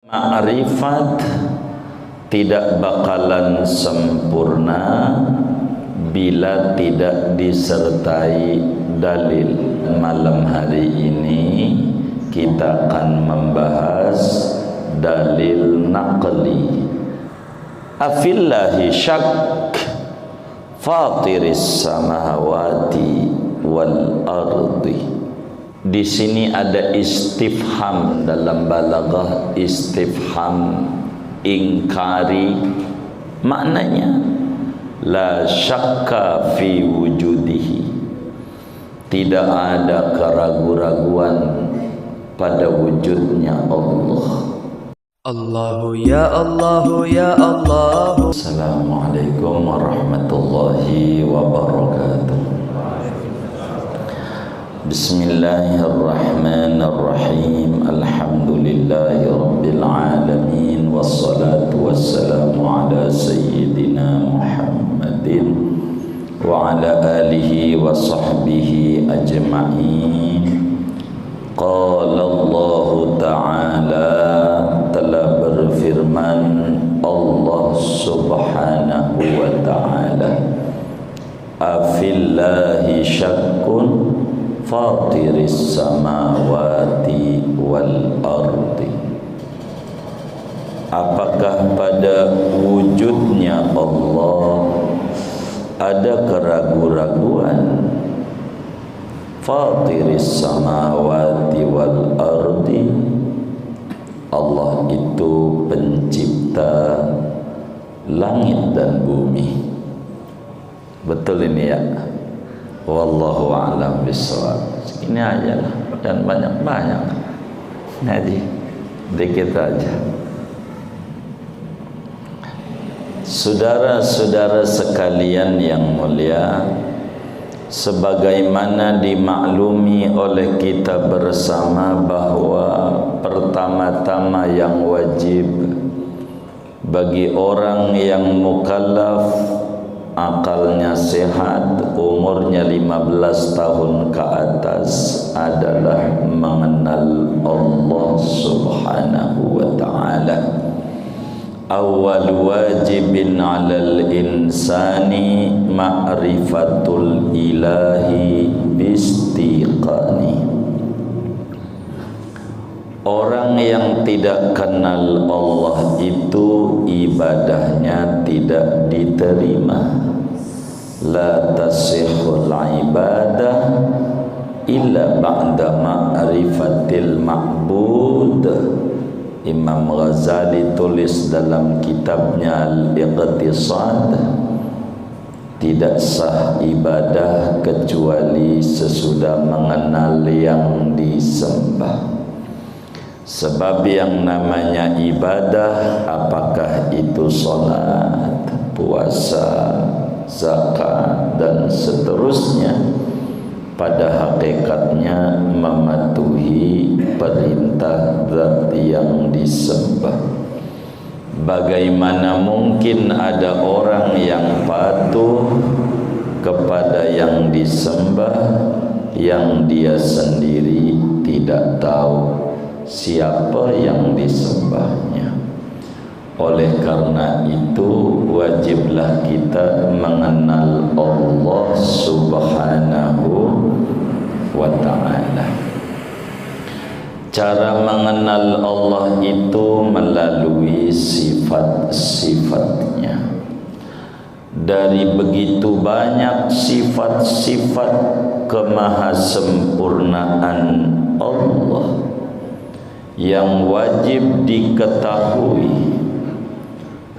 Ma'rifat tidak bakalan sempurna bila tidak disertai dalil. Malam hari ini kita akan membahas dalil naqli. Afillahi syak fatiris samawati wal ardi. Di sini ada istifham dalam balaghah, istifham ingkari, maknanya la syakka fi wujudihi, tidak ada keraguan-raguan pada wujudnya Allah. Allahu ya Allahu ya Allah. Assalamualaikum warahmatullahi wabarakatuh. Bismillahirrahmanirrahim. Alhamdulillahi rabbil alamin, wassalatu wassalamu ala sayyidina Muhammadin wa ala alihi wa sahbihi ajma'in. Qala Allah ta'ala, telah berfirman Allah subhanahu wa ta'ala, afillahi syakkun fatiris samawati wal ardi. Apakah pada wujudnya Allah ada keraguan-raguan? Fatiris samawati wal ardi, Allah itu pencipta langit dan bumi. Betul ini ya? Wallahu a'lam bishawab. Segini aja lah, dan banyak-banyak ngaji, dikit aja. Saudara-saudara sekalian yang mulia, sebagaimana dimaklumi oleh kita bersama bahwa pertama-tama yang wajib bagi orang yang mukallaf, akalnya sehat, umurnya 15 tahun ke atas, adalah mengenal Allah subhanahu wa ta'ala. Awal wajibin 'alal insani ma'rifatul ilahi bistiqani. Orang yang tidak kenal Allah itu ibadahnya tidak diterima. La tasihul ibadah illa ba'da ma'rifatil ma'bud. Imam Ghazali tulis dalam kitabnya Al-Iqtisad, tidak sah ibadah kecuali sesudah mengenal yang disembah. Sebab yang namanya ibadah, apakah itu salat, puasa, zakat dan seterusnya, pada hakikatnya mematuhi perintah zat yang disembah. Bagaimana mungkin ada orang yang patuh kepada yang disembah yang dia sendiri tidak tahu siapa yang disembahnya? Oleh karena itu wajiblah kita mengenal Allah subhanahu wa ta'ala. Cara mengenal Allah itu melalui sifat-sifatnya. Dari begitu banyak sifat-sifat kemahasempurnaan Allah yang wajib diketahui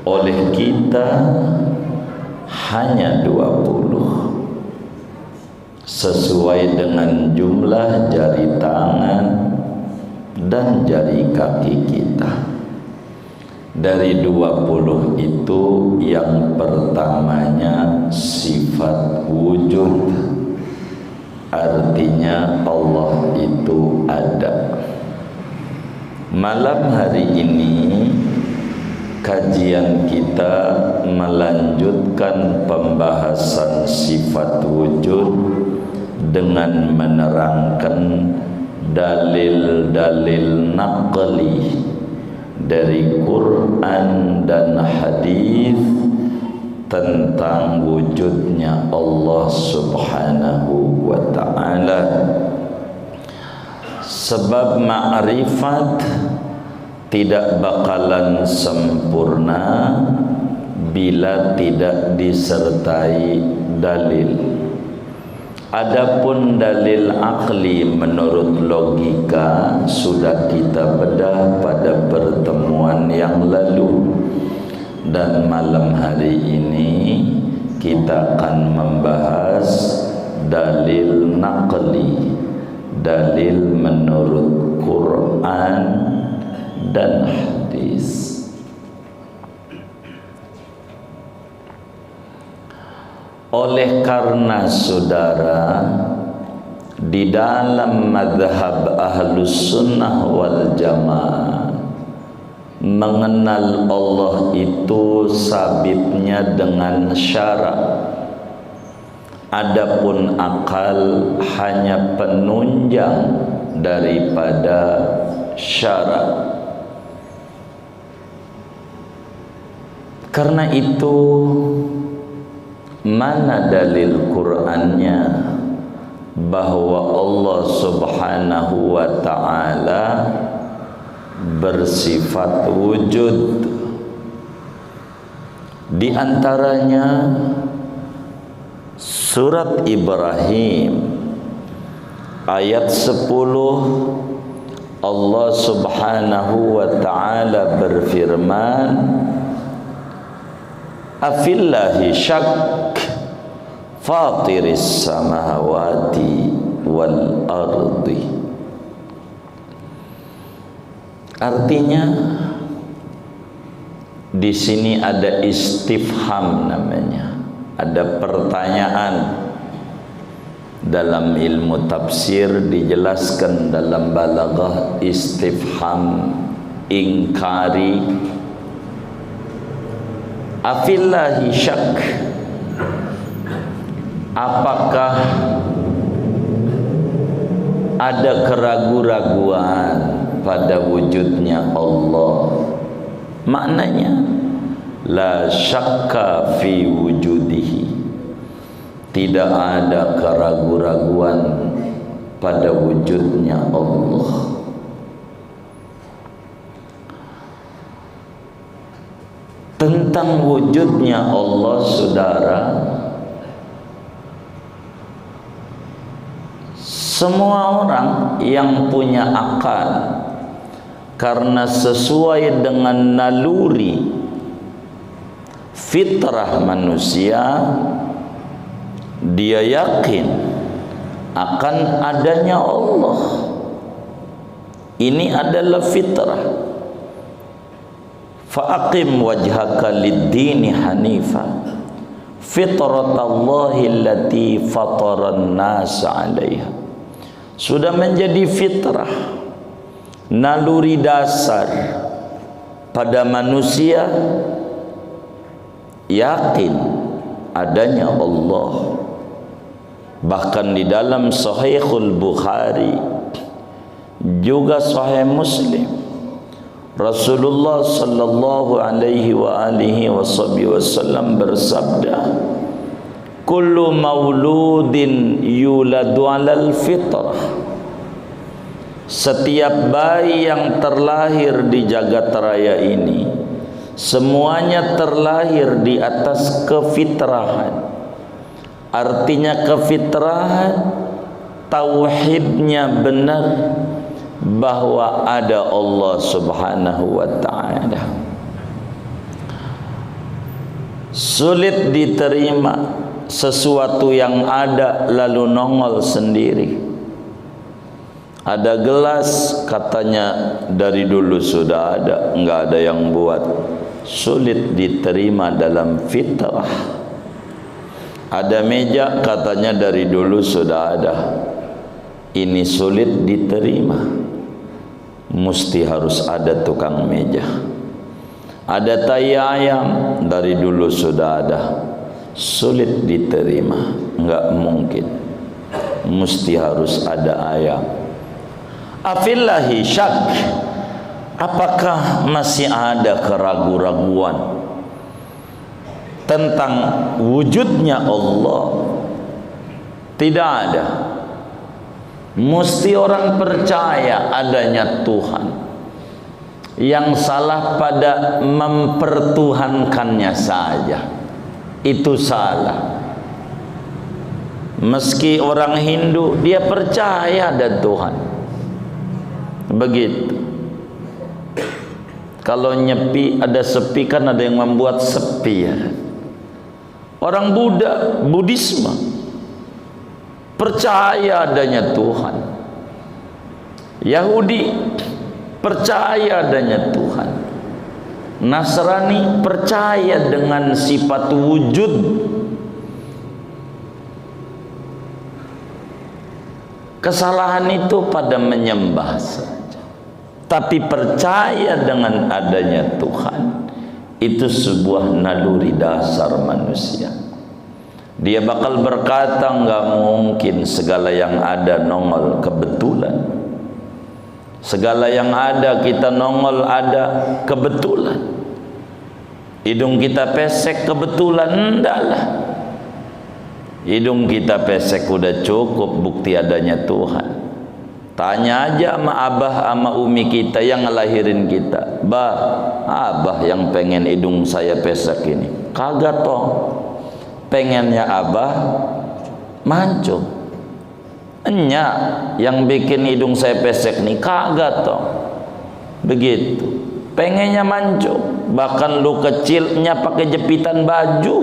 oleh kita, hanya 20 sesuai dengan jumlah jari tangan dan jari kaki kita. Dari 20 itu yang pertamanya sifat wujud, artinya Allah itu ada. Malam hari ini kajian kita melanjutkan pembahasan sifat wujud dengan menerangkan dalil-dalil naqli, dari Quran dan hadis tentang wujudnya Allah Subhanahu wa ta'ala. Sebab ma'rifat tidak bakalan sempurna bila tidak disertai dalil. Adapun dalil akli menurut logika sudah kita bedah pada pertemuan yang lalu, dan malam hari ini kita akan membahas dalil naqli, dalil menurut Quran dan hadis. Oleh karena saudara, di dalam mazhab Ahlus Sunnah wal Jamaah mengenal Allah itu sabitnya dengan syarak. Adapun akal hanya penunjang daripada syarak. Karena itu, mana dalil Qur'annya bahwa Allah Subhanahu wa ta'ala bersifat wujud? Di antaranya surat Ibrahim ayat 10, Allah Subhanahu wa ta'ala berfirman, afillahi syak fatiris samawati wal ardi. Artinya di sini ada istifham namanya, ada pertanyaan. Dalam ilmu tafsir dijelaskan dalam balaghah istifham ingkari. Afillahi syak, apakah ada keraguan-raguan pada wujudnya Allah? Maknanya la syakka fi wujudihi, tidak ada keraguan-raguan pada wujudnya Allah. Tentang wujudnya Allah, saudara, semua orang yang punya akal, karena sesuai dengan naluri fitrah manusia, dia yakin akan adanya Allah. Ini adalah fitrah. Fa'aqim wajhaka lid-dini hanifa fitratallahi allati fataran nas 'alaiha. Sudah menjadi fitrah, naluri dasar pada manusia yakin adanya Allah. Bahkan di dalam Sahihul Bukhari juga Sahih Muslim, Rasulullah sallallahu alaihi wa alihi wasallam bersabda, kullu mauludin yuladu alal fitrah. Setiap bayi yang terlahir di jagat raya ini semuanya terlahir di atas kefitrahan. Artinya kefitrahan, tauhidnya benar bahwa ada Allah Subhanahu wa ta'ala. Sulit diterima sesuatu yang ada lalu nongol sendiri. Ada gelas, katanya dari dulu sudah ada, enggak ada yang buat. Sulit diterima dalam fitrah. Ada meja, katanya dari dulu sudah ada. Ini sulit diterima. Mesti harus ada tukang meja. Ada tai ayam, dari dulu sudah ada. Sulit diterima, enggak mungkin. Mesti harus ada ayam. Afillahi syak, Apakah masih ada keraguan-raguan tentang wujudnya Allah? Tidak ada. Mesti orang percaya adanya Tuhan. Yang salah pada mempertuhankannya saja. Itu salah. Meski orang Hindu, dia percaya ada Tuhan. Begitu. Kalau nyepi, ada sepi, kan ada yang membuat sepi ya. Orang Buddha, Buddhisme, percaya adanya Tuhan. Yahudi percaya adanya Tuhan. Nasrani percaya dengan sifat wujud. Kesalahan itu pada menyembah saja. Tapi percaya dengan adanya Tuhan, itu sebuah naluri dasar manusia. Dia bakal berkata, nggak mungkin segala yang ada nongol kebetulan. Segala yang ada kita nongol ada kebetulan. Hidung kita pesek kebetulan, enggak lah. Hidung kita pesek udah cukup bukti adanya Tuhan. Tanya aja sama abah sama umi kita yang ngelahirin kita. Bah, abah yang pengen hidung saya pesek ini. Kagak toh. Pengennya abah mancung. Enya yang bikin hidung saya pesek nih. Kagak toh. Begitu. Pengennya mancung. Bahkan lu kecilnya pakai jepitan baju,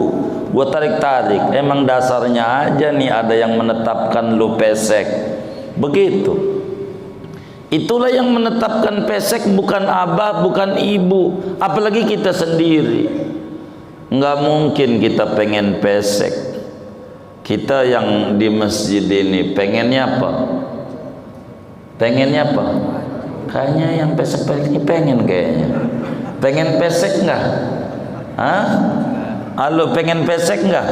gua tarik-tarik. Emang dasarnya aja nih ada yang menetapkan lu pesek. Begitu. Itulah yang menetapkan pesek, bukan abah, bukan ibu, apalagi kita sendiri. Nggak mungkin kita pengen pesek. Kita yang di masjid ini pengennya apa? Pengennya apa? Kayaknya yang pesek-pesek ini pengen kayaknya. Pengen pesek nggak? Hah? Halo, pengen pesek nggak?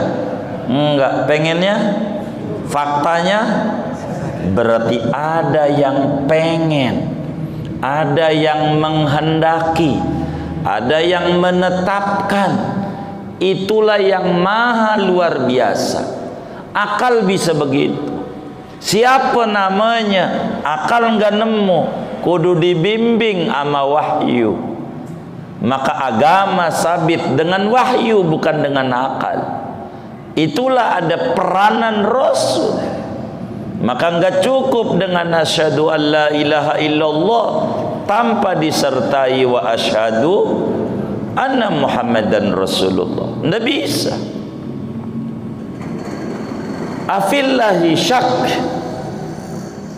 Enggak. Pengennya? Faktanya? Berarti ada yang pengen, ada yang menghendaki, ada yang menetapkan. Itulah yang maha luar biasa. Akal bisa begitu. Siapa namanya? Akal nggak nemu, kudu dibimbing sama wahyu. Maka agama sabit dengan wahyu, bukan dengan akal. Itulah ada peranan Rasul. Maka enggak cukup dengan asyhadu an la ilaha illallah tanpa disertai wa asyhadu anna Muhammadan Rasulullah. Enggak bisa. Afillahi syak.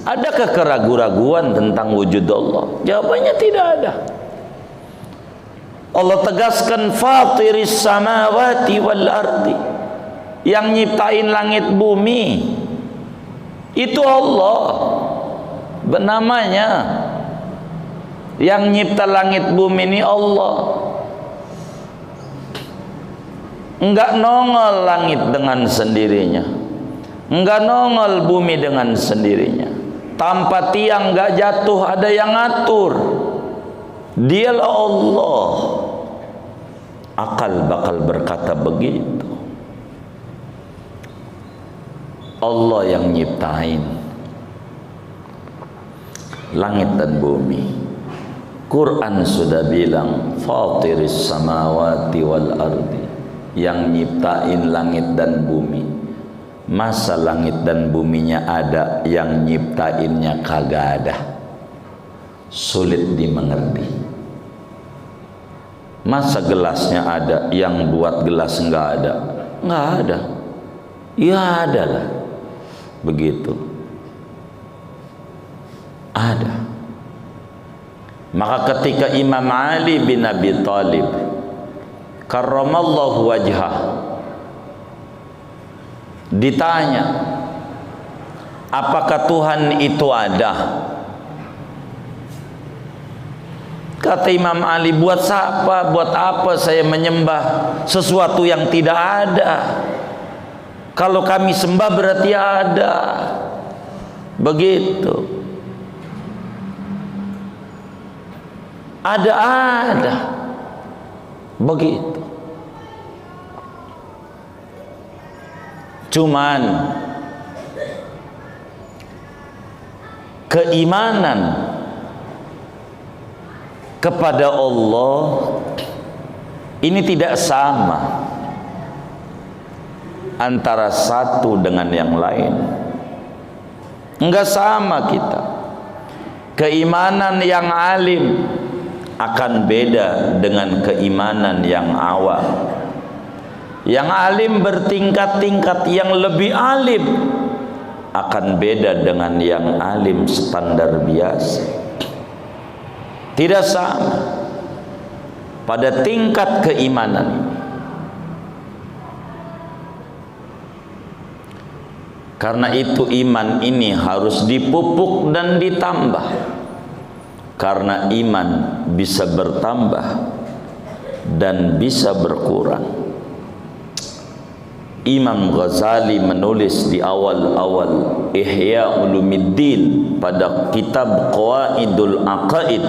Adakah keraguan-raguan tentang wujud Allah? Jawabannya tidak ada. Allah tegaskan fatiris samawati wal ardi. Yang nyiptain langit bumi itu Allah. Namanya yang nyipta langit bumi ini Allah. Enggak nongol langit dengan sendirinya, enggak nongol bumi dengan sendirinya. Tanpa tiang enggak jatuh, ada yang ngatur. Dialah Allah. Akal bakal berkata begitu. Allah yang nyiptain langit dan bumi. Quran sudah bilang fatiris samawati wal ardi, yang nyiptain langit dan bumi. Masa langit dan buminya ada, yang nyiptainnya kagak ada? Sulit dimengerti. Masa gelasnya ada, yang buat gelas enggak ada? Enggak ada. Ya ada lah. Begitu. Ada. Maka ketika Imam Ali bin Abi Thalib karramallahu wajhah ditanya, apakah Tuhan itu ada? Kata Imam Ali, buat siapa, buat apa saya menyembah sesuatu yang tidak ada? Kalau kami sembah berarti ada. Begitu. Ada begitu. Cuman keimanan kepada Allah ini tidak sama antara satu dengan yang lain. Enggak sama kita. Keimanan yang alim akan beda dengan keimanan yang awam. Yang alim bertingkat-tingkat, yang lebih alim akan beda dengan yang alim standar biasa. Tidak sama pada tingkat keimanan ini. Karena itu iman ini harus dipupuk dan ditambah. Karena iman bisa bertambah dan bisa berkurang. Imam Ghazali menulis di awal-awal Ihya Ulumuddin pada kitab Qawaidul Aqaid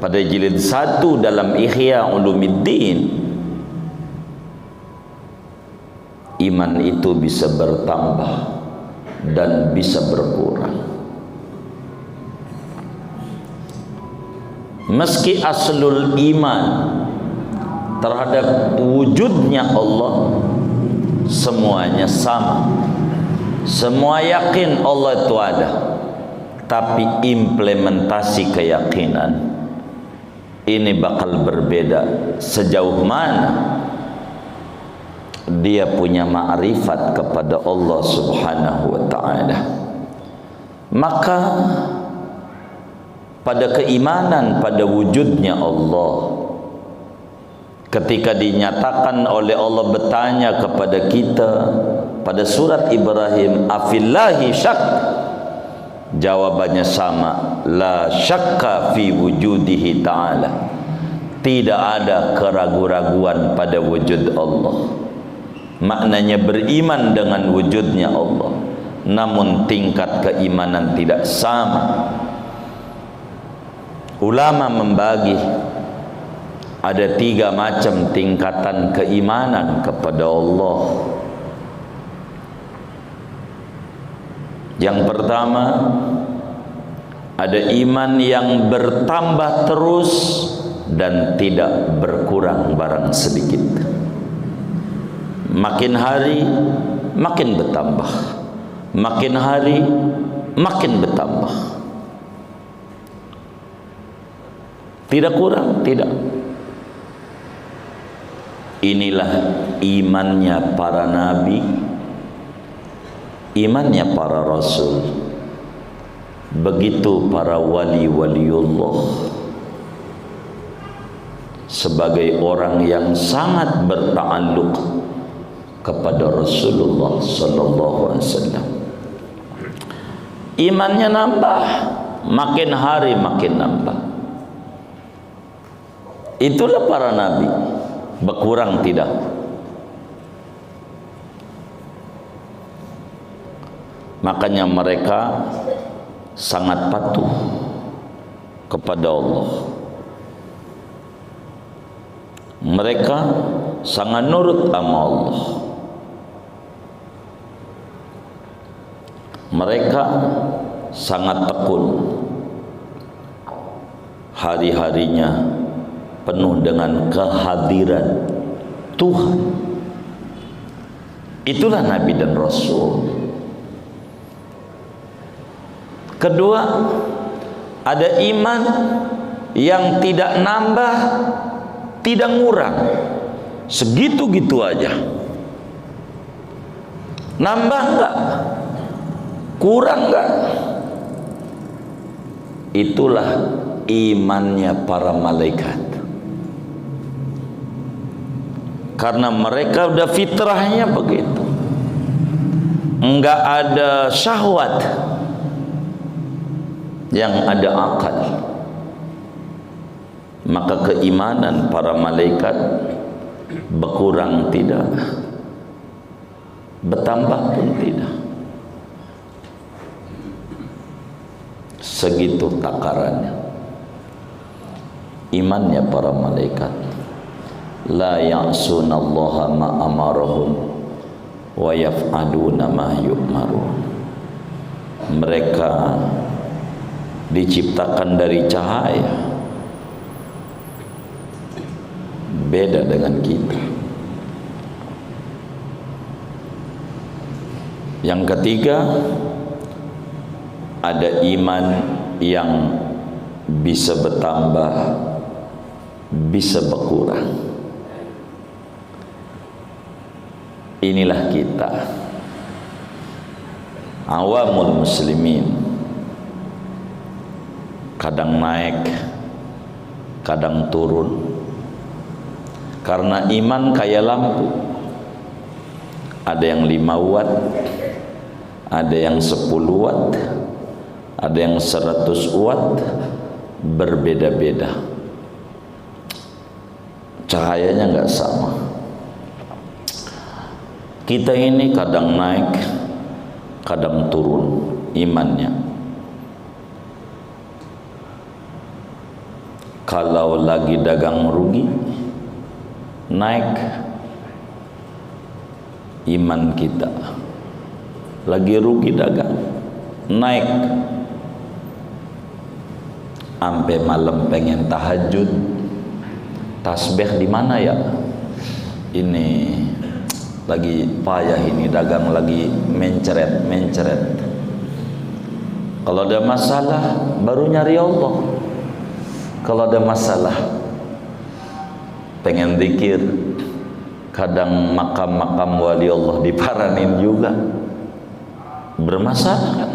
pada jilid 1 dalam Ihya Ulumuddin, iman itu bisa bertambah dan bisa berkurang. Meski aslul iman terhadap wujudnya Allah semuanya sama, semua yakin Allah itu ada, tapi implementasi keyakinan ini bakal berbeda sejauh mana dia punya ma'rifat kepada Allah Subhanahu wa ta'ala. Maka pada keimanan pada wujudnya Allah, ketika dinyatakan oleh Allah bertanya kepada kita pada surat Ibrahim, afillahi syak, jawabannya sama, la syakka fi wujudihi ta'ala. Tidak ada keraguan-raguan pada wujud Allah. Maknanya beriman dengan wujudnya Allah, namun tingkat keimanan tidak sama. Ulama membagi ada 3 macam tingkatan keimanan kepada Allah. Yang pertama, ada iman yang bertambah terus dan tidak berkurang barang sedikit. Makin hari makin bertambah, makin hari makin bertambah, tidak kurang, tidak. Inilah imannya para nabi, imannya para rasul, begitu para wali-waliullah, sebagai orang yang sangat berta'alluq kepada Rasulullah sallallahu alaihi wasallam. Imannya nambah, makin hari makin nambah. Itulah para nabi, berkurang tidak. Makanya mereka sangat patuh kepada Allah. Mereka sangat nurut sama Allah. Mereka sangat tekun, hari-harinya penuh dengan kehadiran Tuhan. Itulah Nabi dan Rasul. Kedua, ada iman yang tidak nambah, tidak ngurang, segitu-gitu aja. Nambah enggak? Kurang enggak? Itulah imannya para malaikat. Karena mereka udah fitrahnya begitu, enggak ada syahwat, yang ada akal. Maka keimanan para malaikat berkurang tidak, bertambah pun tidak. Segitu takarannya. imannya para malaikat. La ya'sunallaha ma amarahum wa yaf'aluna ma yu'marun. Mereka diciptakan dari cahaya, beda dengan kita. Yang ketiga, ada iman yang bisa bertambah, bisa berkurang. Inilah kita, awamul muslimin. Kadang naik, kadang turun. Karena iman kayak lampu. Ada yang 5 watt, ada yang 10 watt, ada yang 100 watt, berbeda-beda. Cahayanya nggak sama. Kita ini kadang naik, kadang turun imannya. Kalau lagi dagang rugi, naik iman kita. Lagi rugi dagang, naik. Sampai malam pengen tahajud, tasbih di mana ya? Ini lagi payah ini dagang, lagi menceret. Kalau ada masalah baru nyari Allah. Kalau ada masalah pengen zikir, kadang makam-makam wali Allah diparanin juga. Bermasalah kan?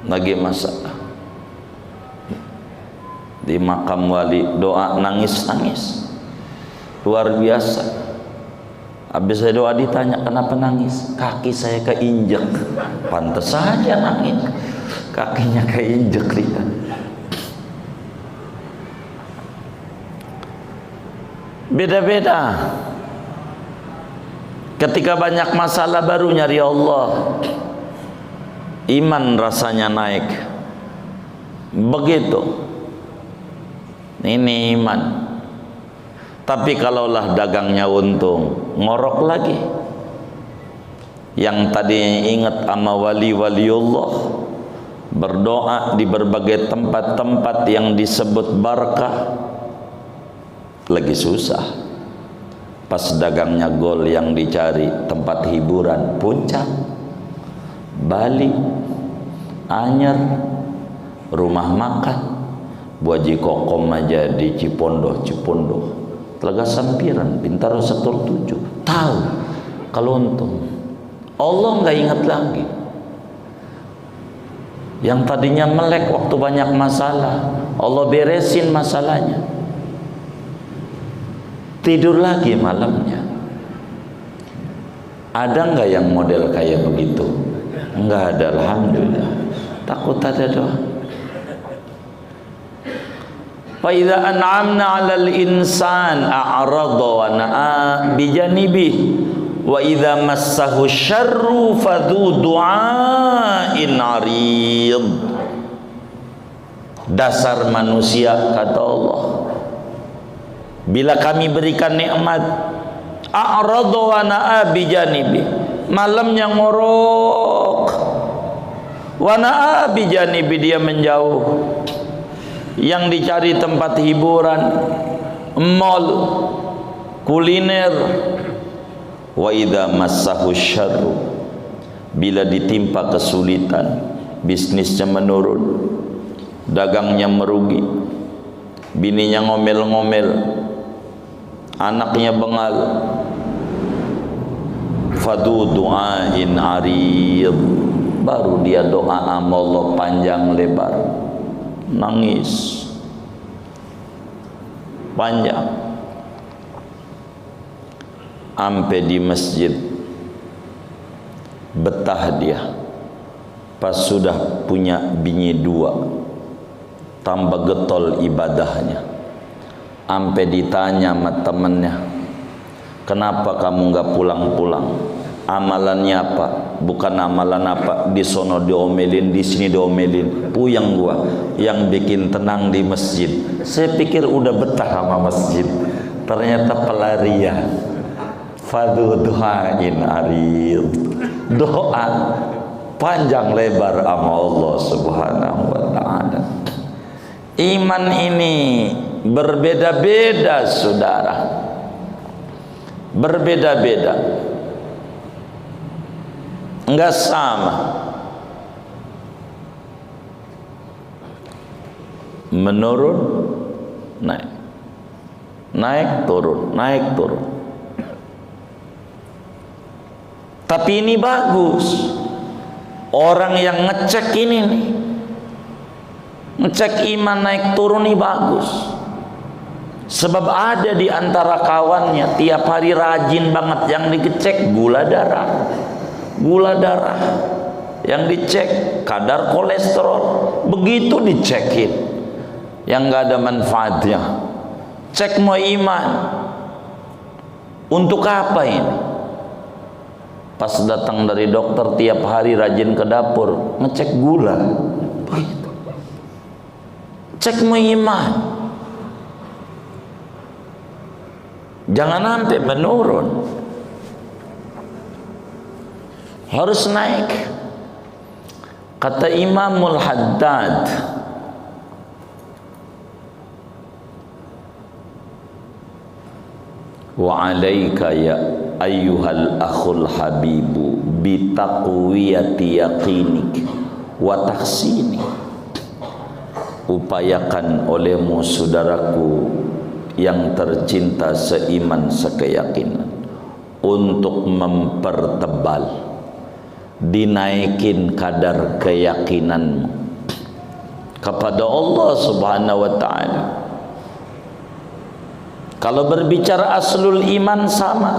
Lagi masalah di makam wali, doa nangis luar biasa. Habis saya doa ditanya, kenapa nangis? Kaki saya keinjek. Pantes saja nangis, kakinya keinjek dia. Beda-beda. Ketika banyak masalah baru nyari Allah, iman rasanya naik. Begitu. Ini iman. Tapi kalaulah dagangnya untung, ngorok lagi. Yang tadinya ingat sama wali-waliullah, berdoa di berbagai tempat-tempat yang disebut barakah, lagi susah. Pas dagangnya gol yang dicari tempat hiburan, Puncak, Bali, Anyer, rumah makan, Buaji Kokom aja di Cipondoh, Telaga Sampiran, Bintaro Sektor 7. Tahu kalau untung. Allah nggak ingat lagi. Yang tadinya melek waktu banyak masalah, Allah beresin masalahnya. Tidur lagi malamnya. Ada nggak yang model kayak begitu? Nggak ada, alhamdulillah. Takut ada doa. Fa idza an'amna 'alal insan a'rada wa na'a bijanibi wa idza massahu syarru fadhu du'ain 'arid. Dasar manusia, kata Allah, bila kami berikan nikmat, a'rada wa na'a bijanibi, malamnya ngorok, wa na'a bijanibi, dia menjauh. Yang dicari tempat hiburan, mall, kuliner. Wa idza massahu syarru, bila ditimpa kesulitan, bisnisnya menurun, dagangnya merugi, bininya ngomel-ngomel, anaknya bengal, fadu du'ain arid, baru dia doa sama Allah panjang lebar, nangis panjang. Sampai di masjid betah dia. Pas sudah punya bini 2, tambah getol ibadahnya. Sampai ditanya sama temennya, kenapa kamu nggak pulang-pulang? amalannya apa, bukan amalan apa, di sono diomelin, di sini diomelin. Puyeng gua. Yang bikin tenang di masjid. Saya pikir udah betah sama masjid, ternyata pelarian. Fadu duhain arid, doa panjang lebar sama Allah Subhanahu wa ta'ala. Iman ini berbeda-beda, saudara, berbeda-beda, enggak sama. Menurun, naik, naik, turun, naik, turun. Tapi ini bagus. Orang yang ngecek ini nih, ngecek iman naik turun ini bagus. Sebab ada di antara kawannya tiap hari rajin banget, yang dicek gula darah, gula darah, yang dicek kadar kolesterol. Begitu dicekin, yang nggak ada manfaatnya. Cek mau iman, untuk apa ini? Pas datang dari dokter tiap hari rajin ke dapur ngecek gula. Begitu. Cek mau iman, jangan sampai menurun, harus naik. Kata Imamul Haddad, wa alaika ya ayyuhal akhul habibu bitaqwiyati yaqinik wa tahsini. Upayakan olehmu saudaraku yang tercinta seiman sekeyakinan untuk mempertebal, dinaikin kadar keyakinanmu kepada Allah Subhanahu wa ta'ala. Kalau berbicara aslul iman sama,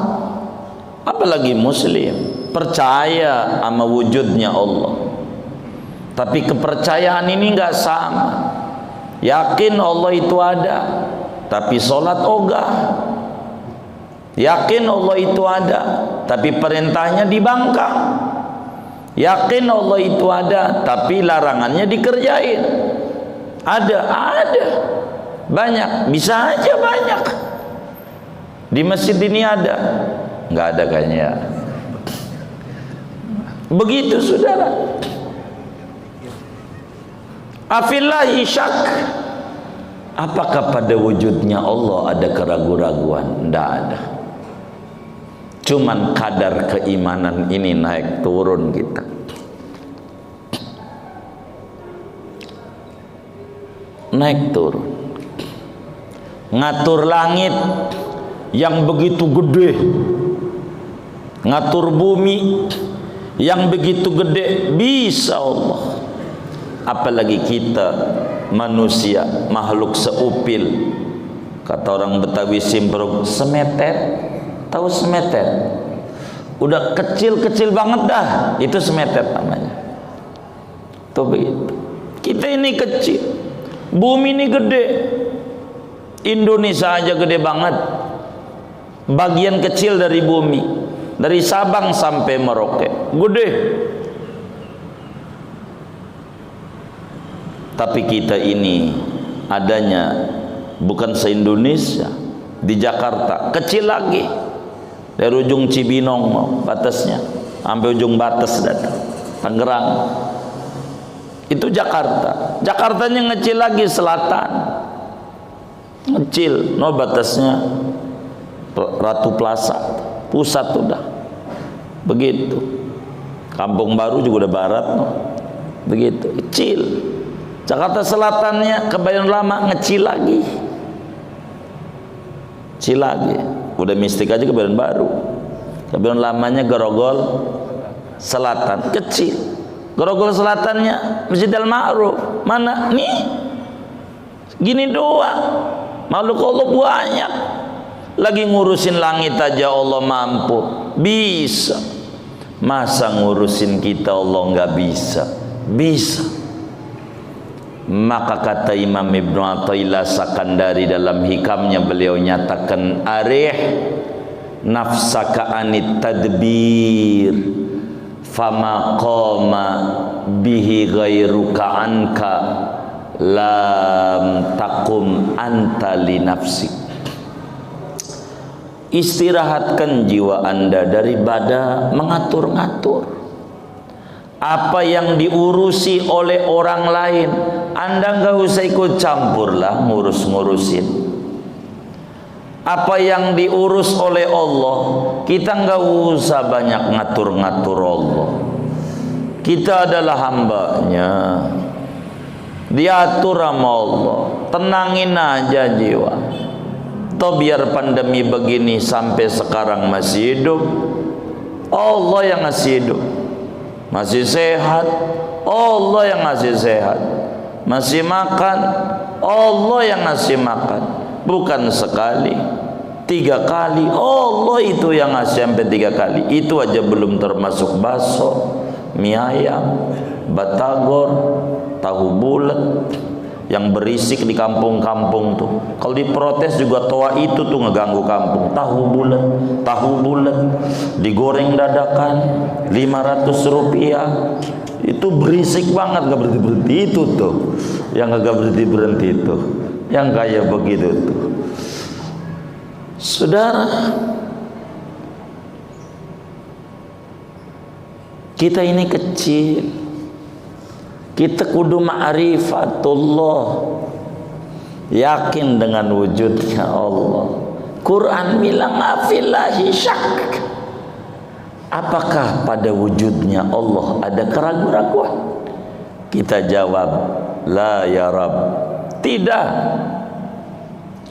apalagi muslim, percaya sama wujudnya Allah. Tapi kepercayaan ini enggak sama. Yakin Allah itu ada, tapi sholat ogah. Yakin Allah itu ada, tapi perintahnya dibangkang. Yakin Allah itu ada, tapi larangannya dikerjain. Ada, banyak, bisa aja banyak. Di masjid ini ada, nggak ada kayaknya. Begitu saudara. Afillahi syak. Apakah pada wujudnya Allah ada keraguan-raguan? Tidak ada. Cuman kadar keimanan ini naik turun kita. Naik turun. Ngatur langit yang begitu gede, ngatur bumi yang begitu gede, bisa Allah. Apalagi kita manusia, makhluk seupil. Kata orang Betawi Simpruk, semeter. Tahu semeter? Udah kecil-kecil banget dah, itu semeter namanya. Tuh begitu. Kita ini kecil, bumi ini gede. Indonesia aja gede banget. Bagian kecil dari bumi, dari Sabang sampai Merauke, gede. Tapi kita ini adanya bukan se-Indonesia, di Jakarta kecil lagi, dari ujung Cibinong batasnya sampai ujung batas datang Tangerang, itu Jakarta. Jakartanya ngecil lagi, selatan ngecil, no batasnya Ratu Plaza, pusat udah begitu. Kampung Baru juga udah barat, no. Begitu kecil. Jakarta Selatannya, Kebayoran Lama ngecil lagi, kecil lagi. Udah mistik aja Kebayoran Baru. Kebayoran Lamanya Grogol Selatan, kecil. Grogol Selatannya Masjid Al-Ma'ruf, mana nih? Gini doang. Makhluk Allah banyak. Lagi ngurusin langit aja Allah mampu, bisa. Masa ngurusin kita Allah nggak bisa? Bisa. Maka kata Imam Ibnu Athaillah Sakandari dalam hikamnya, beliau nyatakan arih nafsaka anit tadbir fama qama bihi ghairuka anka lam takum anta li nafsik. Istirahatkan jiwa Anda daripada mengatur-ngatur apa yang diurusi oleh orang lain. Anda nggak usah ikut campur lah, ngurus-ngurusin apa yang diurus oleh Allah. Kita nggak usah banyak ngatur-ngatur Allah. Kita adalah hambanya, diatur sama Allah. Tenangin aja jiwa. Toh biar pandemi begini sampai sekarang masih hidup, Allah yang ngasih hidup. Masih sehat, Allah yang ngasih sehat. Masih makan, Allah yang ngasih makan. Bukan sekali, 3 kali. Allah itu yang ngasih sampai 3 kali. Itu aja belum termasuk bakso, mie ayam, batagor, tahu bulat yang berisik di kampung-kampung tuh. Kalau diprotes juga toa itu tuh ngeganggu kampung. Tahu bulat digoreng dadakan 500 rupiah. Itu berisik banget, gak berhenti-berhenti. Itu tuh yang gak berhenti-berhenti itu, yang kayak begitu tuh. Saudara, kita ini kecil. Kita kudu ma'rifatullah, yakin dengan wujudnya Allah. Quran bilang afillahi syak. Apakah pada wujudnya Allah ada keraguan-raguan? Kita jawab, la ya Rabb. Tidak.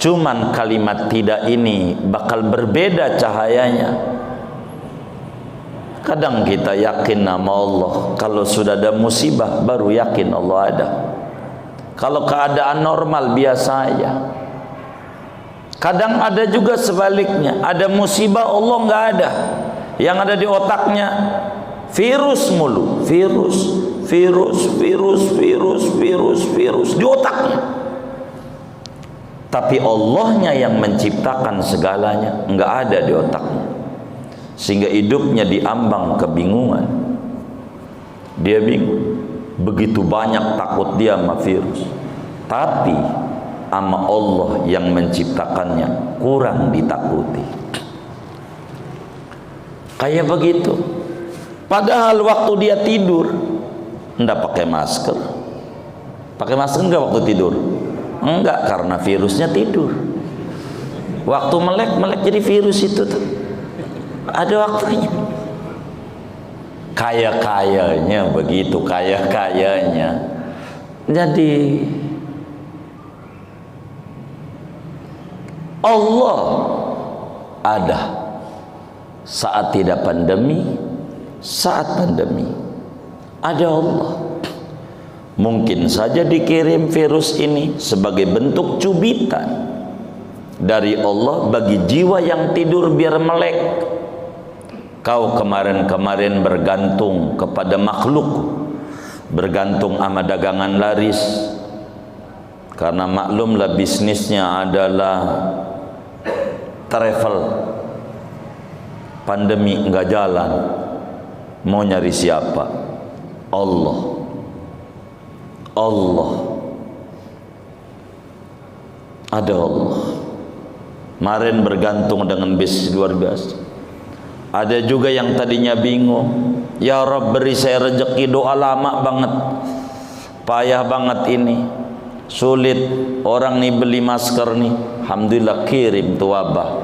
Cuman kalimat tidak ini bakal berbeda cahayanya. Kadang kita yakin nama Allah, kalau sudah ada musibah baru yakin Allah ada. Kalau keadaan normal biasa aja. Kadang ada juga sebaliknya, ada musibah Allah nggak ada. Yang ada di otaknya virus mulu, virus di otaknya. Tapi Allahnya yang menciptakan segalanya nggak ada di otaknya. Sehingga hidupnya diambang kebingungan. Dia bingung. Begitu banyak takut dia sama virus. Tapi sama Allah yang menciptakannya kurang ditakuti. Kayak begitu. Padahal waktu dia tidur enggak pakai masker. Pakai masker enggak waktu tidur? Enggak, karena virusnya tidur. Waktu melek jadi virus itu tuh. Ada waktunya. Kaya-kayanya begitu, kaya-kayanya. Jadi Allah ada saat tidak pandemi, saat pandemi ada Allah. Mungkin saja dikirim virus ini sebagai bentuk cubitan dari Allah bagi jiwa yang tidur biar melek. Kau kemarin-kemarin bergantung kepada makhluk, bergantung sama dagangan laris, karena maklumlah bisnisnya adalah travel. Pandemi enggak jalan, mau nyari siapa? Allah. Ada Allah. Kemarin bergantung dengan bisnis luar biasa. Ada juga yang tadinya bingung, ya Rabb beri saya rezeki, doa lama banget, payah banget ini, sulit, orang nih beli masker nih, alhamdulillah kirim tuh wabah,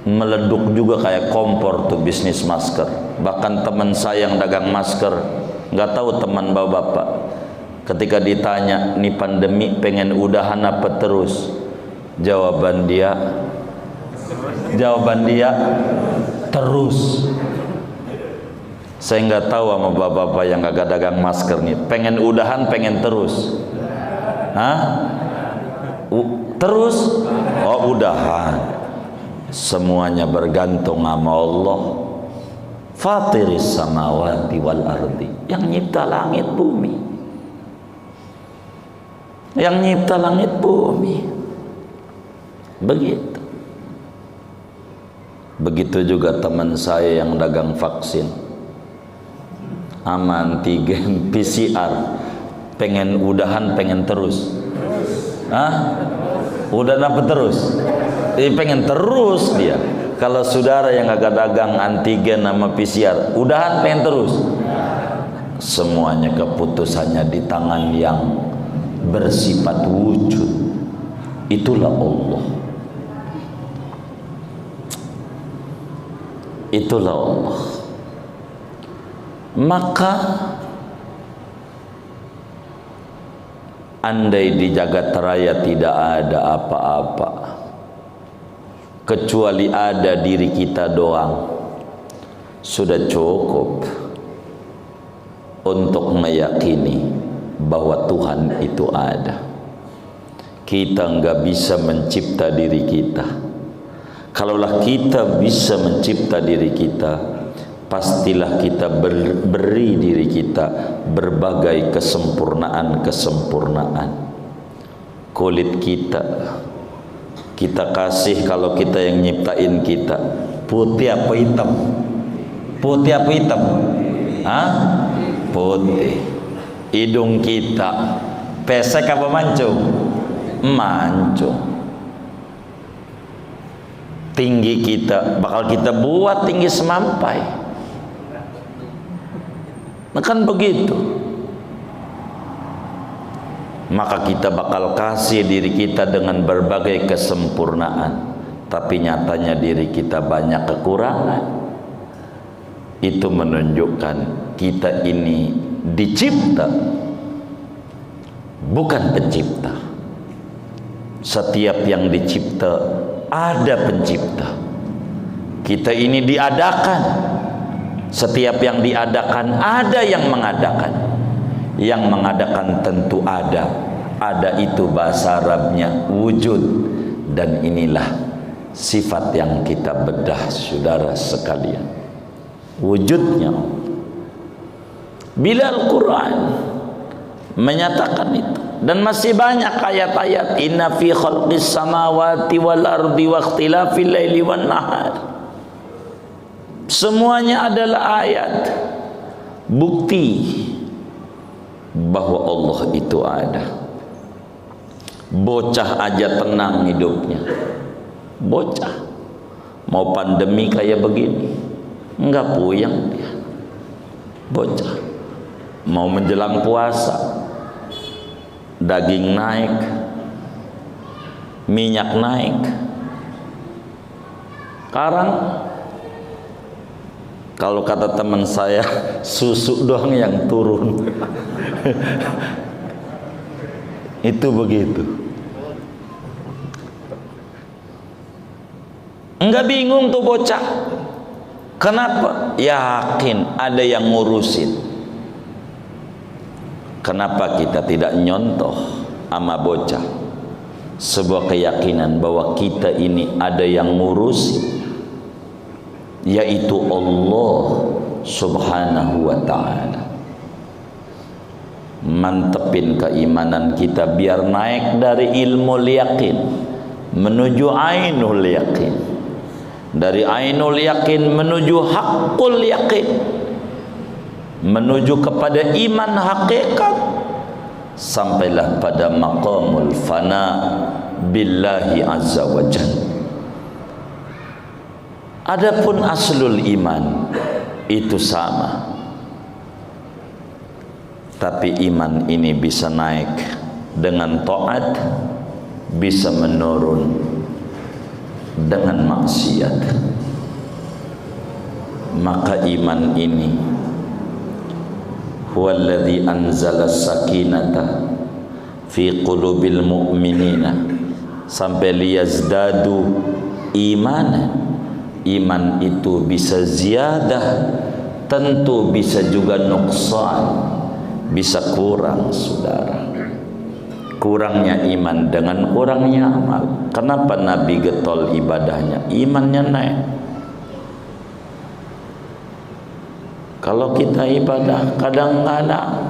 meleduk juga kayak kompor tuh bisnis masker. Bahkan teman saya yang dagang masker, nggak tahu teman bapak-bapak, ketika ditanya nih pandemi pengen udahan apa terus, jawaban dia terus. Saya nggak tahu sama bapak-bapak yang kagak dagang masker nih, pengen udahan pengen terus. Terus? Oh udahan. Semuanya bergantung sama Allah. Fatiris samawati wal ardi, yang nyipta langit bumi. Yang nyipta langit bumi. Begitu. Begitu juga teman saya yang dagang vaksin, antigen, PCR, pengen udahan, pengen terus. Udah dapat terus, pengen terus dia. Kalau saudara yang agak dagang antigen sama PCR, udahan pengen terus. Semuanya keputusannya di tangan yang bersifat wujud. Itulah Allah. Itulah Allah. Maka andai di jagat raya tidak ada apa-apa kecuali ada diri kita doang, sudah cukup untuk meyakini bahwa Tuhan itu ada. Kita nggak bisa mencipta diri kita. Kalaulah kita bisa mencipta diri kita, pastilah kita beri diri kita berbagai kesempurnaan. Kulit kita kasih, kalau kita yang nyiptain kita, putih apa hitam? Putih apa hitam? Putih. Hidung kita pesek apa mancung? Mancung. Tinggi kita bakal kita buat tinggi semampai. Nah, kan begitu. Maka kita bakal kasih diri kita dengan berbagai kesempurnaan, tapi nyatanya diri kita banyak kekurangan. Itu menunjukkan kita ini dicipta, bukan pencipta. Setiap yang dicipta ada pencipta. Kita ini diadakan. Setiap yang diadakan ada yang mengadakan. Yang mengadakan tentu ada. Ada itu bahasa Arabnya wujud. Dan inilah sifat yang kita bedah, saudara sekalian. Wujudnya. Bila Al-Quran menyatakan itu, dan masih banyak ayat-ayat, inna fi khalqis samawati wal ardi wa ikhtilafil laili wan nahar. Semuanya adalah ayat bukti bahwa Allah itu ada. Bocah aja tenang hidupnya. Bocah mau pandemi kayak begini enggak puyeng dia. Bocah mau menjelang puasa, daging naik, minyak naik. Sekarang kalau kata teman saya, susu doang yang turun. Itu begitu. Enggak bingung tuh bocah. Kenapa? Yakin ada yang ngurusin. Kenapa kita tidak nyontoh sama bocah sebuah keyakinan bahwa kita ini ada yang ngurusin, yaitu Allah Subhanahu wa ta'ala. Mantepin keimanan kita biar naik dari ilmu yakin menuju ainul yakin, dari ainul yakin menuju haqqul yakin, menuju kepada iman hakikat, sampailah pada maqamul fana billahi azza wa jalla. Adapun aslul iman itu sama, tapi iman ini bisa naik dengan taat, bisa menurun dengan maksiat. Maka iman ini huwallazi anzala sakinata fi qulubil mu'minina sampai liyazdadu imanan. Iman itu bisa ziyadah, tentu bisa juga nuqsan, bisa kurang, saudara. Kurangnya iman dengan kurangnya amal. Kenapa Nabi getol ibadahnya? Imannya naik. Kalau kita ibadah kadang-kadang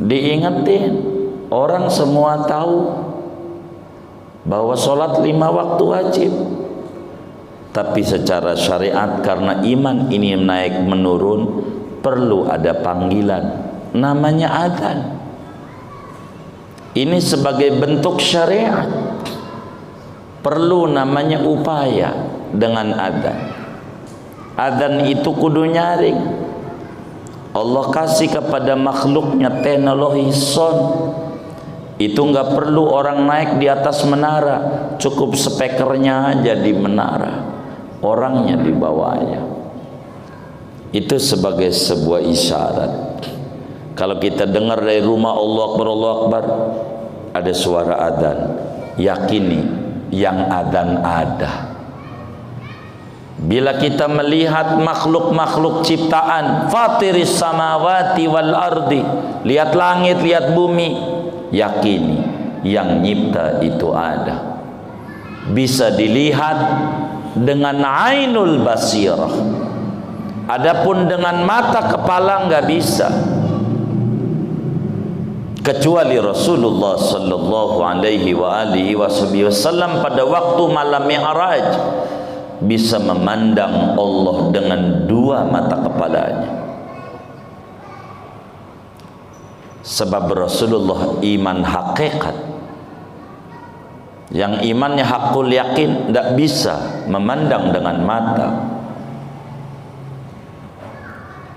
diingetin, orang semua tahu, bahwa sholat 5 waktu wajib, tapi secara syariat karena iman ini naik menurun, perlu ada panggilan namanya adzan. Ini sebagai bentuk syariat, perlu namanya upaya dengan adzan. Adzan itu kudu nyaring. Allah kasih kepada makhluknya teknologi sound. Itu nggak perlu orang naik di atas menara, cukup speakernya aja di menara, orangnya di bawahnya. Itu sebagai sebuah isyarat. Kalau kita dengar dari rumah Allah Akbar, ada suara adzan, yakini yang adzan ada. Bila kita melihat makhluk-makhluk ciptaan, fatiris samawati wal ardi, lihat langit, lihat bumi, yakini yang nyipta itu ada. Bisa dilihat dengan ainul basirah. Adapun dengan mata kepala nggak bisa. Kecuali Rasulullah sallallahu alaihi wa alihi wasallam pada waktu malam Mi'raj bisa memandang Allah dengan 2 mata kepalanya. Sebab Rasulullah iman hakikat. Yang imannya hakul yakin tidak bisa memandang dengan mata.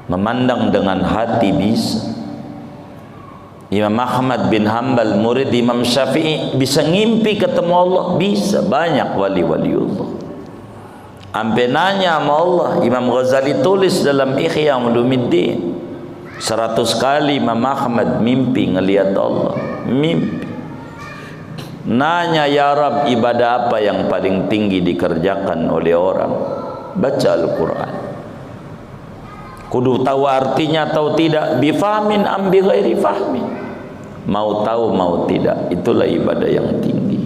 Memandang dengan hati bisa. Imam Ahmad bin Hanbal, murid Imam Syafi'i, bisa ngimpi ketemu Allah, bisa. Banyak wali-waliullah. Sampai nanya sama Allah. Imam Ghazali tulis dalam Ihya Ulumuddin, 100 kali Imam Ahmad mimpi ngelihat Allah. Mimpi. Nanya, ya Rab, ibadah apa yang paling tinggi dikerjakan oleh orang? Baca Al-Quran. Kudu tahu artinya atau tidak, bifahmin am bi ghairi fahmin. Mau tahu mau tidak, itulah ibadah yang tinggi.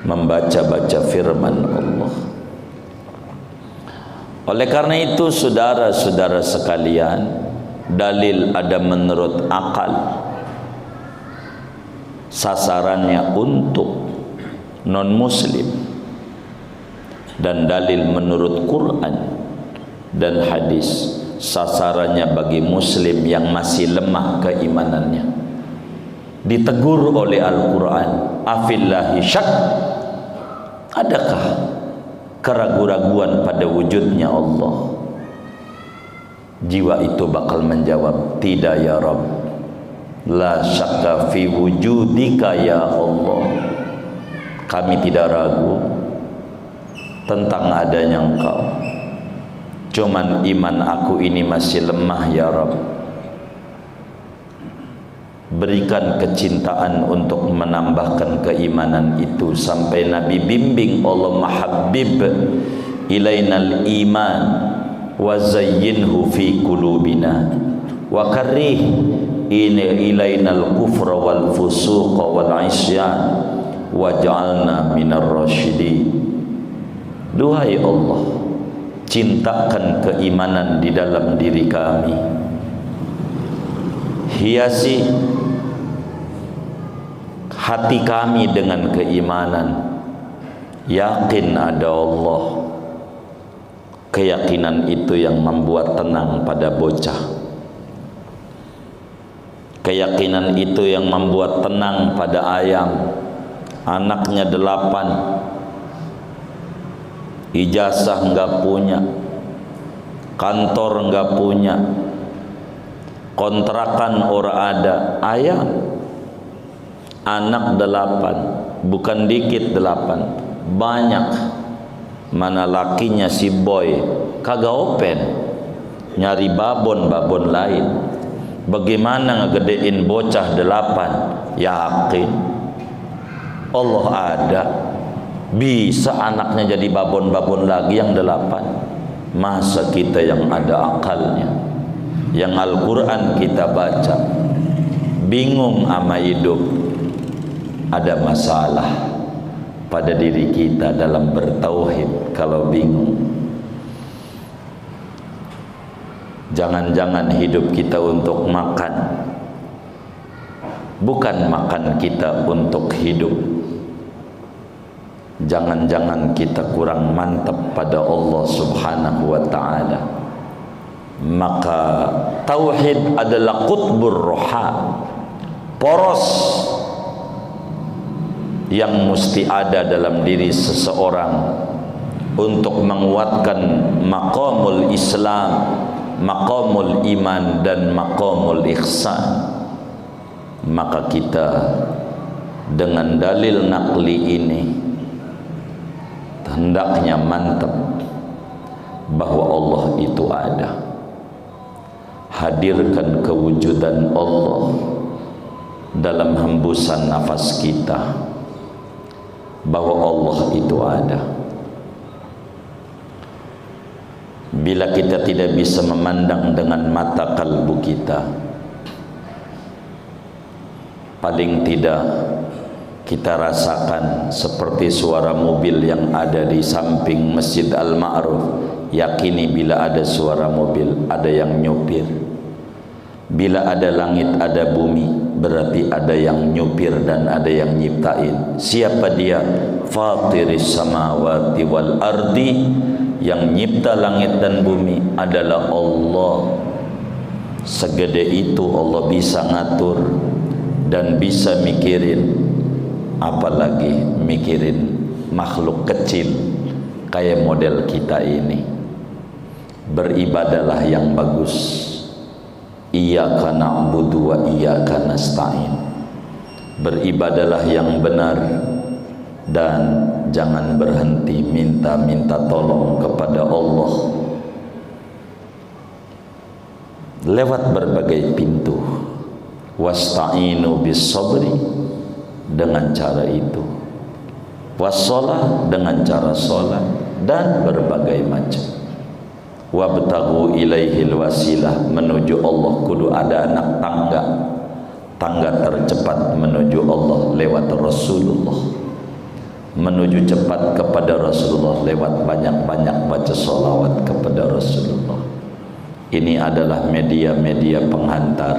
Membaca-baca firman Allah. Oleh karena itu saudara-saudara sekalian, dalil ada menurut akal, sasarannya untuk non muslim, dan dalil menurut Quran dan hadis, sasarannya bagi muslim yang masih lemah keimanannya. Ditegur oleh Al-Quran, afillahi syak, adakah keraguan-raguan pada wujudnya Allah? Jiwa itu bakal menjawab, tidak ya Rabb, la syakka fi wujudika ya Allah. Kami tidak ragu tentang adanya Engkau, cuman iman aku ini masih lemah ya Rabb. Berikan kecintaan untuk menambahkan keimanan itu sampai Nabi bimbing Allah, mahabbib ilainal iman wa zayyinhu fi qulubina wa karrih ilainal kufra wal fusuqa wal isyan waj'alna minar rasyidin. Duhai Allah, cintakan keimanan di dalam diri kami, hiasi hati kami dengan keimanan, yakin ada Allah. Keyakinan itu yang membuat tenang pada bocah. Keyakinan itu yang membuat tenang pada ayam, anaknya 8, ijazah enggak punya, kantor enggak punya, kontrakan ora ada, ayam. Anak 8, bukan dikit 8, banyak. Mana lakinya si boy kagak open, nyari babon lain. Bagaimana ngegedein bocah 8? Yakin Allah ada, bisa anaknya jadi babon lagi yang 8. Masa kita yang ada akalnya, yang Al-Quran kita baca, bingung sama hidup, ada masalah pada diri kita dalam bertauhid. Kalau bingung, jangan-jangan hidup kita untuk makan, bukan makan kita untuk hidup. jangan-jangan kita kurang mantap pada Allah Subhanahu wa ta'ala. Maka tauhid adalah qutbur roha, poros yang mesti ada dalam diri seseorang untuk menguatkan maqamul Islam, maqamul iman, dan maqamul ihsan. Maka kita dengan dalil naqli ini hendaknya mantap bahwa Allah itu ada. Hadirkan kewujudan Allah dalam hembusan nafas kita, bahwa Allah itu ada. Bila kita tidak bisa memandang dengan mata kalbu kita, paling tidak kita rasakan seperti suara mobil yang ada di samping Masjid Al-Ma'ruf. Yakini bila ada suara mobil, ada yang nyupir. Bila ada langit, ada bumi, berarti ada yang nyupir dan ada yang nyiptain. Siapa dia? Fatiris samawati wal ardi. Yang nyipta langit dan bumi adalah Allah. Segede itu Allah bisa ngatur dan bisa mikirin, apalagi mikirin makhluk kecil kayak model kita ini. Beribadalah yang bagus. Iyyaka na'budu wa iyyaka nasta'in. Beribadalah yang benar dan jangan berhenti minta tolong kepada Allah lewat berbagai pintu. Wasta'inu bis sabri, dengan cara itu. Wassalah, dengan cara salat, dan berbagai macam. Wabtaghu ilaihil wasilah, menuju Allah kudu ada anak tangga. Tangga tercepat menuju Allah lewat Rasulullah. Menuju cepat kepada Rasulullah lewat banyak-banyak baca salawat kepada Rasulullah. Ini adalah media-media penghantar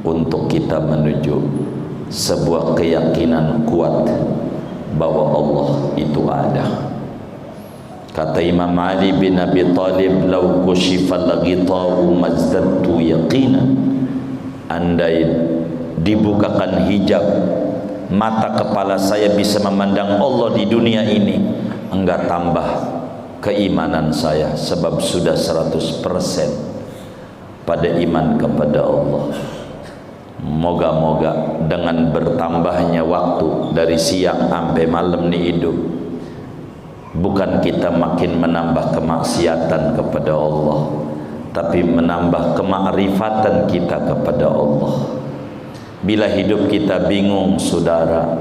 untuk kita menuju sebuah keyakinan kuat bahwa Allah itu ada. Kata Imam Ali bin Abi Thalib, "Lau kushifal ghita'u mazdadtu yaqinan." Andai dibukakan hijab, mata kepala saya bisa memandang Allah di dunia ini, enggak tambah keimanan saya, sebab sudah 100% pada iman kepada Allah. Moga-moga dengan bertambahnya waktu dari siang sampai malam nih hidup, bukan kita makin menambah kemaksiatan kepada Allah, tapi menambah kemakrifatan kita kepada Allah. Bila hidup kita bingung, saudara,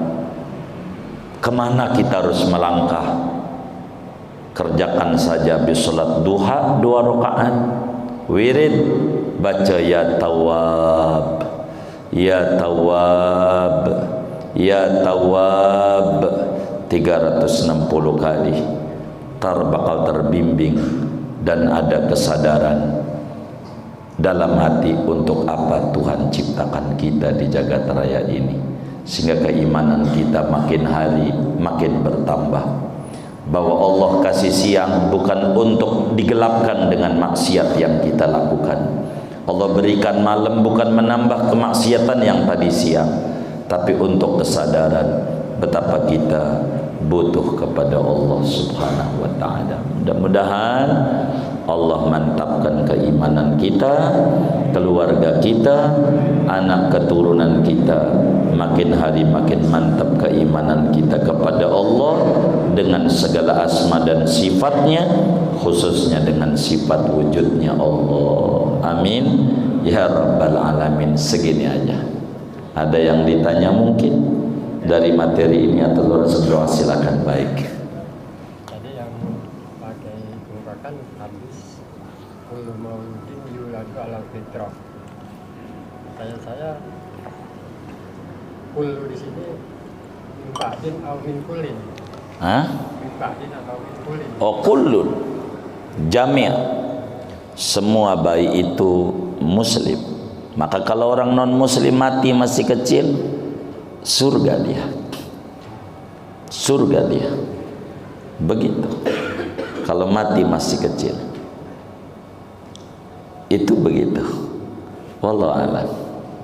kemana kita harus melangkah? Kerjakan saja bis salat duha 2 rakaat, wirid, baca ya Tawwab, ya Tawwab, ya Tawwab 360 kali. Bakal terbimbing dan ada kesadaran dalam hati untuk apa Tuhan ciptakan kita di jagat raya ini, sehingga keimanan kita makin hari makin bertambah, bahwa Allah kasih siang bukan untuk digelapkan dengan maksiat yang kita lakukan. Allah berikan malam bukan menambah kemaksiatan yang tadi siang, tapi untuk kesadaran betapa kita butuh kepada Allah Subhanahu wa ta'ala. Mudah-mudahan Allah mantapkan keimanan kita, keluarga kita, anak keturunan kita, makin hari makin mantap keimanan kita kepada Allah dengan segala asma dan sifatnya, khususnya dengan sifat wujudnya Allah. Amin ya rabbal alamin. Segini aja. Ada yang ditanya mungkin dari materi ini atau luar sedoa, silakan. Baik. Tadi yang pakai ungkapan habis kullu mauludin yuladu ala fitrah. Saya kullu di sini min ba'din atau min kullin. Hah? Min ba'din atau min kullin. Oh, kullun jami', semua bayi itu muslim. Maka kalau orang non muslim mati masih kecil, surga dia. surga dia. Begitu. Kalau mati masih kecil. Itu begitu. Wallahu a'lam.